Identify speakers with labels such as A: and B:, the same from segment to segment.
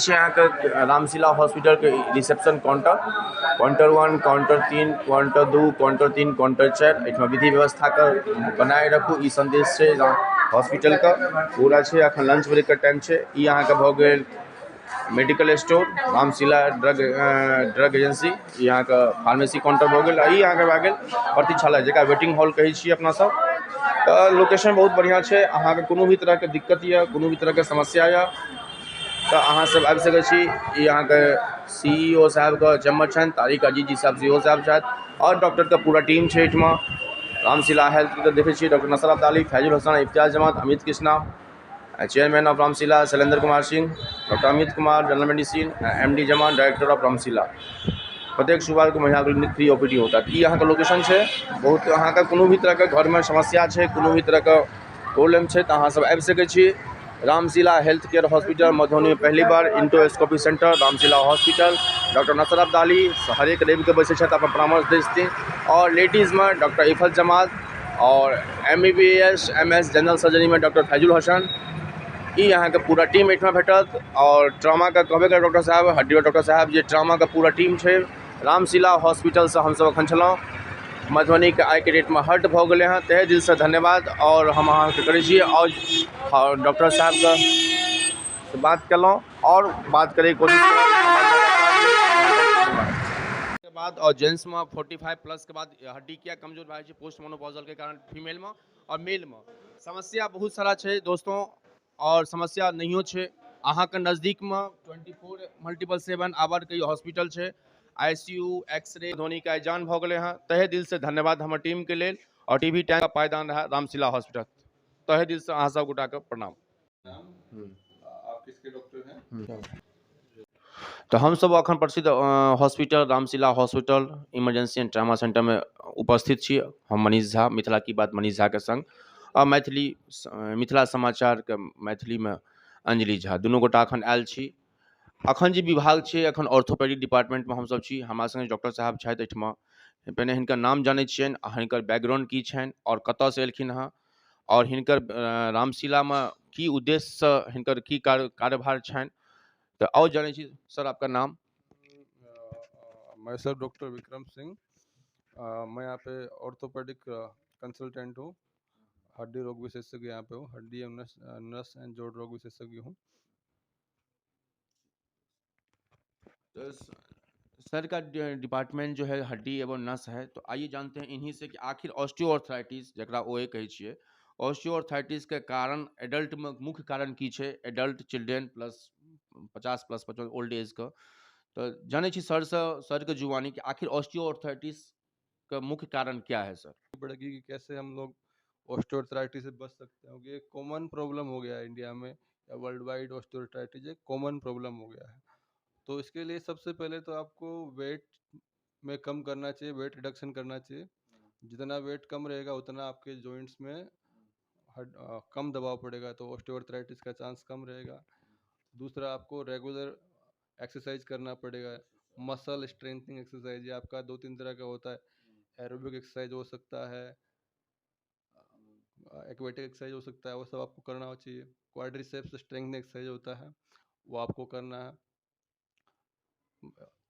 A: यहाँ का रामशिला हॉस्पिटल के reception counter counter 1 counter 3 counter 2 counter 3 counter 4 एहिठाम विधि व्यवस्था के बनाए रखू ई संदेश छै हॉस्पिटल का पूरा छै। अखन लंच ब्रेक के टाइम छै। ई अहाँ के भऽ गेल medical store Ramshila drug agency, ई यहाँ का फार्मेसी काउंटर भऽ गेल। ई अहाँ के भऽ गेल प्रतीक्षालय जकरा वेटिंग हॉल कहै छी अपना सब। तऽ लोकेशन बहुत बढ़िया छै। अहाँ के कोनो भी तरह के दिक्कत या कोनो भी तरह के समस्या या तो अहाँ सब आबि सकै छी। ई अहाँ के CEO साहब के चम्मच छनि, तारिक अजीज जी साहब CEO साहब छथि और डॉक्टर के पूरा टीम छै एहिठमा। रामशिला हेल्थ के देखै छियै doctor Nasar Abd Ali, Faizul Hasan, Iftiyaz Jamat, Amit Krishna, chairman of Ramshila Shailendra Kumar Singh, doctor Amit Kumar general medicine, MD Zaman director of Ramshila. प्रत्येक शुक्रवार को महिला क्लिनिक फ्री OPD होता है। ई अहाँ के लोकेशन छै। बहुत अहाँ के कोनो भी तरह के घर में समस्या छै, कोनो भी तरह के प्रॉब्लम छै तो अहाँ सब आबि सकै छी। Ramshila health care hospital Madhubani में पहली बार इंटोस्कोपी centre Ramshila hospital. Doctor Nasar Abd Ali हर एक रवि के बैसे छथि, अपन परामर्श दै छथिन। और लेडीज़ में डॉक्टर इफत जमात और MBBS MS जनरल सर्जरी में डॉक्टर फैजुल हसन। ई यहाँ के पूरा टीम एहिठमा भेटत। और ट्रामा का कहबे कर डॉक्टर साहब, हड्डी डॉक्टर साहब, जे ट्रामा का पूरा टीम छै। रामशिला हॉस्पिटल से हम सब अखन छलहुँ। मधुबनी के आई के डेट में हर्ट भऽ गेलै हैं, तहे दिल से धन्यवाद। और हम अहाँ के करै छी और डॉक्टर साहब का से बात केलहुँ और बात करे के कोशिश के बाद। और जेंट्स में 45 प्लस के बाद हड्डी किया कमजोर भए छै पोस्ट मोनोपॉजल के कारण फीमेल में और मेल में समस्या बहुत सारा छै दोस्तों। और समस्या नहियो छै। अहाँ के नजदीक में 24/7 आवर के हॉस्पिटल छै। ICU एक्सरे धोनी का जान भऽ गेलै हैं। तहे दिल से धन्यवाद हमर टीम के लेल। और टीवी टाइम का पायदान रहा रामशिला हॉस्पिटल। तहे दिल से अहाँ सब गोटा के प्रणाम।
B: आप किसके डॉक्टर हैं?
A: तो हम सब अखन प्रसिद्ध hospital Ramshila hospital emergency and trauma centre में उपस्थित छी। हम मनीष झा, मिथिला की बात मनीष झा के संग, और मिथिला समाचार के मैथिली में अंजलि झा, दुनू गोटा अखन आयल छी। अखन जे विभाग छै अखन ऑर्थोपेडिक डिपार्टमेंट में हम सब छी। हमरा संगे डॉक्टर साहब छथि एहिठमा। पहिने हिनकर नाम जानै छियनि आ हिनकर बैकग्राउंड की छनि और कतऽ से एलखिन हँ और हिनकर रामशिला में की उद्देश्य से हिनकर की कार्यभार छनि। तो और जाने छी सर आपका नाम।
B: मैं सर डॉक्टर विक्रम सिंह। मैं यहाँ पे ऑर्थोपेडिक कंसल्टेंट हूँ। हड्डी रोग विशेषज्ञ यहाँ पे हूँ। हड्डी एवं नस एंड जोड़ रोग विशेषज्ञ हूँ।
A: तो सर का डिपार्टमेंट जो है हड्डी एवं नस है। तो आइए जानते हैं इन्हीं से कि आखिर ऑस्टियोआर्थराइटिस जकरा ओए कहै छियै, ऑस्टियोआर्थराइटिस के कारण एडल्ट में मुख्य कारण की छै, adult children plus 50 plus 55 old age का। तो जाने छी सर से सर के जुबानी कि आखिर ऑस्टियोआर्थराइटिस का मुख्य कारण क्या है सर।
B: पड़ेगी कि कैसे हम लोग ऑस्टियोआर्थराइटिस से बच सकते हैं। ये कॉमन प्रॉब्लम हो गया है इंडिया में या वर्ल्ड वाइड। ऑस्टियोआर्थराइटिस एक कॉमन प्रॉब्लम हो गया है। तो इसके लिए सबसे पहले तो आपको वेट में कम करना चाहिए, वेट रिडक्शन करना चाहिए। जितना वेट कम रहेगा उतना आपके जॉइंट्स में कम दबाव पड़ेगा, तो ऑस्टियोआर्थराइटिस का चांस कम रहेगा। दूसरा, आपको रेगुलर एक्सरसाइज करना पड़ेगा। मसल स्ट्रेंथनिंग एक्सरसाइज ये आपका 2-3 तरह का होता है। एरोबिक एक्सरसाइज हो सकता है, एक्वेटिक एक्सरसाइज हो सकता है, वो सब आपको करना चाहिए। क्वाड्रिसेप्स स्ट्रेंथनिंग एक्सरसाइज होता है, वो आपको करना है।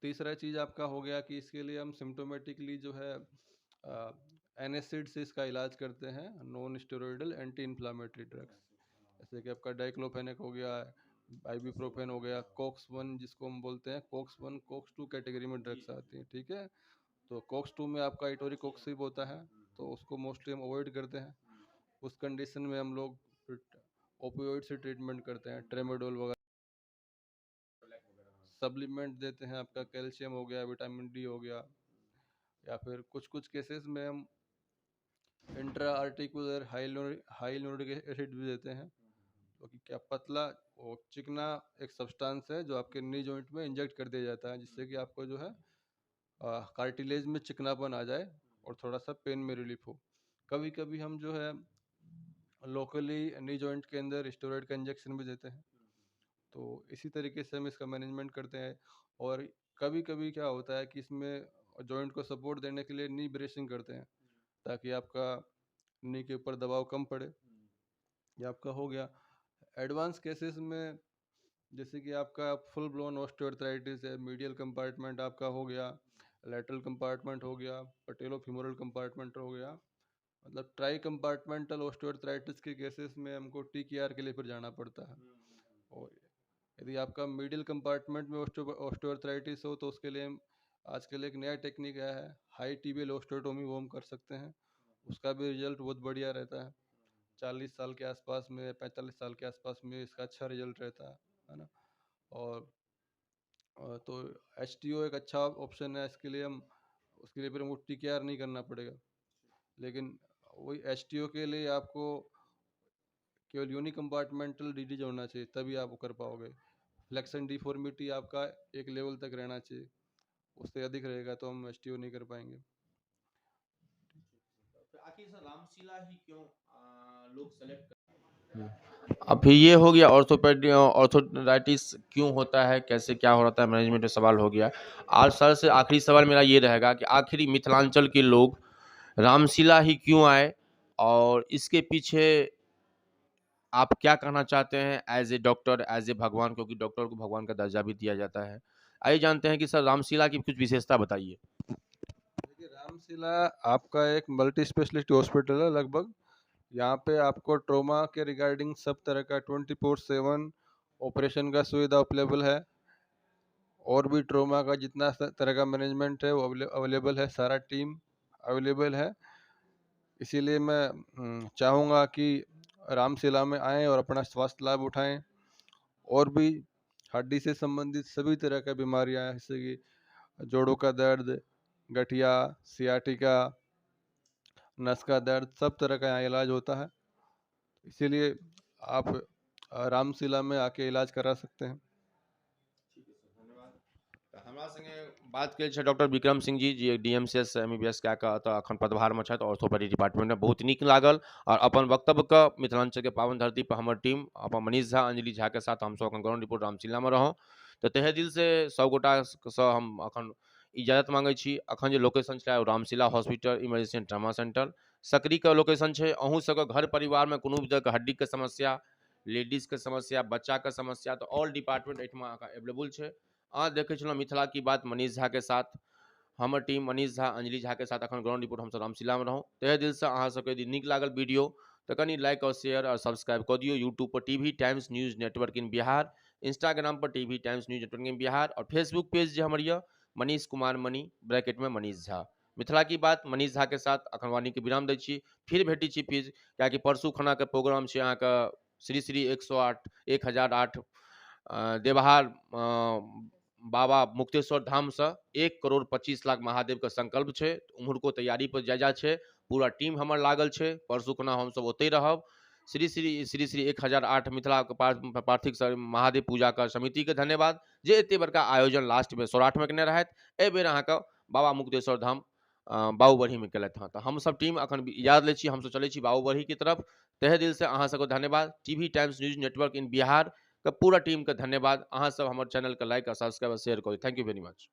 B: तीसरा चीज़ आपका हो गया कि इसके लिए हम सिम्टोमेटिकली जो है एनासिड से इसका इलाज करते हैं, non steroidal anti inflammatory drugs. जैसे कि आपका डाइक्लोफेनेक हो गया, आइबुप्रोफेन हो गया, कोक्स 1 जिसको हम बोलते हैं, कोक्स 1 कोक्स 2 कैटेगरी में ड्रग्स आती हैं, ठीक है। तो कोक्स 2 में आपका इटोरिकोक्सिब होता है, तो उसको मोस्टली हम अवॉइड करते हैं। उस कंडीशन में हम लोग ओपियोइड से ट्रीटमेंट करते हैं, ट्रेमाडोल वगैरह सप्लीमेंट देते हैं। आपका कैल्शियम हो गया, विटामिन डी हो गया, या फिर कुछ कुछ केसेस में हम इंट्रा आर्टिकुलर हाइलुरिक एसिड भी देते हैं, क्योंकि क्या पतला और चिकना एक सब्सटेंस है जो आपके नी जॉइंट में इंजेक्ट कर दिया जाता है, जिससे कि आपको जो है कार्टिलेज में चिकनापन आ जाए और थोड़ा सा पेन में रिलीफ हो। कभी कभी हम जो है लोकली नी जॉइंट के अंदर स्टेरॉइड का इंजेक्शन भी देते हैं। तो इसी तरीके से हम इसका मैनेजमेंट करते हैं। और कभी कभी क्या होता है कि इसमें जॉइंट को सपोर्ट देने के लिए नी ब्रेसिंग करते हैं, ताकि आपका नी के ऊपर दबाव कम पड़े। ये आपका हो गया। एडवांस केसेस में जैसे कि आपका फुल ब्लोन ऑस्टियोआर्थराइटिस है, मीडियल कंपार्टमेंट आपका हो गया, लैटरल कंपार्टमेंट हो गया, पटेलोफीमोरल कंपार्टमेंट हो गया, मतलब ट्राई कंपार्टमेंटल ऑस्टियोआर्थराइटिस के केसेस में हमको TKR के लिए फिर जाना पड़ता है। और यदि आपका मिडिल कंपार्टमेंट में ऑस्टियोआर्थराइटिस हो तो उसके लिए आजकल एक नया टेक्निक आया है, हाई टिबियल ऑस्टियोटोमी, वो हम कर सकते हैं। उसका भी रिजल्ट बहुत बढ़िया रहता है। 40 साल के आसपास में, 45 साल के आसपास में इसका अच्छा रिजल्ट रहता है ना। और तो HTO एक अच्छा ऑप्शन है इसके लिए। हम उसके लिए फिर हमको TKR नहीं करना पड़ेगा, लेकिन वही HTO के लिए आपको केवल यूनी कंपार्टमेंटल डिजीज होना चाहिए, तभी आप वो कर पाओगे। फ्लेक्शन डिफॉर्मिटी आपका एक लेवल तक रहना चाहिए, उससे अधिक रहेगा तो हम HTO नहीं कर पाएंगे।
A: आखिर सर रामशिला ही क्यों लोग सेलेक्ट अब फिर ये हो गया ऑर्थोराइटिस क्यों होता है, कैसे क्या हो रहा है, मैनेजमेंट में सवाल हो गया। आज सर से आखिरी सवाल मेरा ये रहेगा कि आखिरी मिथिलांचल के लोग रामशिला ही क्यों आए, और इसके पीछे आप क्या कहना चाहते हैं as a doctor, as a भगवान, क्योंकि डॉक्टर को भगवान का दर्जा भी दिया जाता है। आइए जानते हैं कि सर रामशिला की कुछ विशेषता बताइए।
B: देखिए, रामशिला आपका एक मल्टी स्पेशलिटी हॉस्पिटल है लगभग। यहाँ पे आपको ट्रोमा के रिगार्डिंग सब तरह का 24/7 ऑपरेशन का सुविधा अवेलेबल है, और भी ट्रोमा का जितना तरह का मैनेजमेंट है वो अवेलेबल है, सारा टीम अवेलेबल है। इसीलिए मैं चाहूँगा कि रामशिला में आएँ और अपना स्वास्थ्य लाभ उठाएँ। और भी हड्डी से संबंधित सभी तरह का बीमारियाँ हैं, जैसे कि जोड़ों का दर्द, गठिया, सियाटिका, नस का दर्द, सब तरह का यहाँ इलाज होता है। इसीलिए आप रामशिला में आके इलाज करा सकते हैं।
A: हमरा संगे बात करै छै डॉक्टर विक्रम सिंह जी, जे DMCS MBBS कए कऽ एतऽ एखन पदभारमे छथि ऑर्थोपेडिक डिपार्टमेंटमे। बहुत नीक लागल, और अपन वक्तव्यके मिथिलांचलके पावन धरती पर हमर टीम अपन मनीष झा, अंजलि झा के साथ हमसब एखन ग्राउंड रिपोर्ट रामशिलामे रहौं। तऽ तहे दिलसँ सब गोटासँ हम एखन इजाजत मांगै छी। एखन जे लोकेशन छै ओ Ramshila hospital emergency and trauma centre सकरीके लोकेशन छै। अहूँ सबके घर परिवारमे कोनो भी तरहके हड्डीके समस्या, लेडीजके समस्या, बच्चाके समस्या, तऽ ऑल डिपार्टमेंट एहिठमा अहाँके अवेलेबल छै। अहाँ देखै छलहुँ मिथिला की बात मनीष झा के साथ, हमर टीम मनीष झा, अंजलि झा के साथ एखन ग्राउंड रिपोर्ट हमसब रामशिलामे रहौं। तहे दिलसँ अहाँ सबके यदि नीक लागल वीडियो तऽ कनि लाइक और शेयर और सब्सक्राइब कऽ दियौ। यूट्यूब पर TV टाइम्स न्यूज नेटवर्क इन बिहार, इंस्टाग्राम पर TV टाइम्स न्यूज नेटवर्क इन बिहार, और फेसबुक पेज जे हमर यऽ मनीष कुमार मनी ब्रैकेटमे मनीष झा। मिथिला की बात मनीष झा के साथ एखन वाणीके विराम दै छी। फिर भेटै छी, फिर कियाकि परसू खनाके प्रोग्राम छै अहाँके श्री श्री 1008 देवहार बाबा मुक्तेश्वर धामसँ 1,25,00,000 महादेवके संकल्प छै। उम्हरको तैयारी पर जायजा छै, पूरा टीम हमर लागल छै। परसू खुना हमसब ओतहि रहब। श्री श्री 1008 मिथिला पार्थिव महादेव पूजा का समिति के धन्यवाद, जे एते बड़का आयोजन लास्टमे सौराठमे केने रहथि। एहि बेर अहाँके बाबा मुक्तेश्वर धाम बाबूबढ़ीमे केलथि हँ। तऽ हमसब टीम एखन इजाजत लै छी, हमसब चलै छी बाबूबढ़ीके तरफ। तहे दिलसँ अहाँ सबके धन्यवाद। TV टाइम्स न्यूज नेटवर्क इन बिहार के पूरा टीम के धन्यवाद। अहाँ सब हमर चैनल के लाइक और सब्सक्राइब और शेयर करू। Thank you very much.